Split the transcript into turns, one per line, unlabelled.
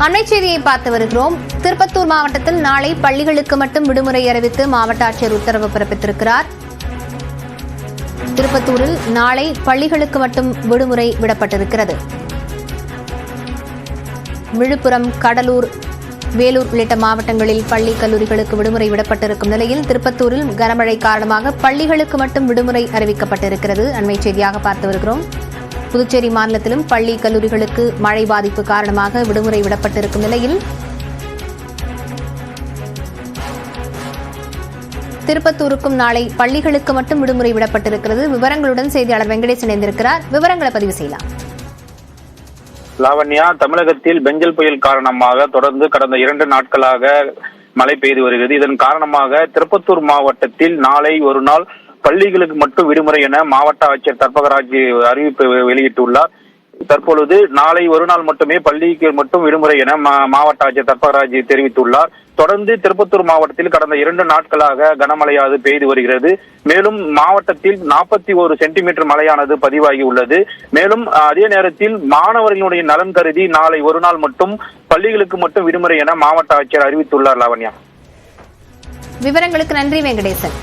அண்மை செய்தியை பார்த்து வருகிறோம். திருப்பத்தூர் மாவட்டத்தில் நாளை பள்ளிகளுக்கு மட்டும் விடுமுறை அறிவித்து மாவட்ட ஆட்சியர் உத்தரவு பிறப்பித்திருக்கிறார். திருப்பத்தூரில் நாளை பள்ளிகளுக்கு மட்டும் விடுமுறை விடப்பட்டிருக்கிறது. விழுப்புரம், கடலூர், வேலூர் உள்ளிட்ட மாவட்டங்களில் பள்ளி கல்லூரிகளுக்கு விடுமுறை விடப்பட்டிருக்கும் நிலையில் திருப்பத்தூரில் கனமழை காரணமாக பள்ளிகளுக்கு மட்டும் விடுமுறை அறிவிக்கப்பட்டிருக்கிறது. அண்மை செய்தியாக பார்த்து வருகிறோம். புதுச்சேரி மாநிலத்திலும் பள்ளி கல்லூரிகளுக்கு மழை பாதிப்பு காரணமாக விடுமுறை விடப்பட்டிருக்கும் நிலையில் திருப்பத்தூருக்கும் நாளை பள்ளிகளுக்கு மட்டும் விடுமுறை விடப்பட்டிருக்கிறது. விவரங்களுடன் செய்தியாளர் வெங்கடேசன் இணைந்திருக்கிறார். விவரங்களை பதிவு செய்யலாம்.
லாவண்யா, தமிழகத்தில் பெஞ்சல் புயல் காரணமாக தொடர்ந்து கடந்த 2 நாட்களாக மழை பெய்து வருகிறது. இதன் காரணமாக திருப்பத்தூர் மாவட்டத்தில் நாளை ஒரு நாள் பள்ளிகளுக்கு மட்டும் விடுமுறை என மாவட்ட ஆட்சியர் தர்பகராஜ் அறிவிப்பு வெளியிட்டுள்ளார். தற்பொழுது நாளை ஒரு நாள் மட்டுமே பள்ளிக்கு மட்டும் விடுமுறை என மாவட்ட ஆட்சியர் தர்பகராஜ் தெரிவித்துள்ளார். தொடர்ந்து திருப்பத்தூர் மாவட்டத்தில் கடந்த 2 நாட்களாக கனமழையானது பெய்து வருகிறது. மேலும் மாவட்டத்தில் 41 சென்டிமீட்டர் மழையானது பதிவாகி உள்ளது. மேலும் அதே நேரத்தில் மாணவர்களுடைய நலன் கருதி நாளை ஒரு நாள் மட்டும் பள்ளிகளுக்கு மட்டும் விடுமுறை என மாவட்ட ஆட்சியர் அறிவித்துள்ளார். லாவண்யா,
விவரங்களுக்கு நன்றி வெங்கடேசன்.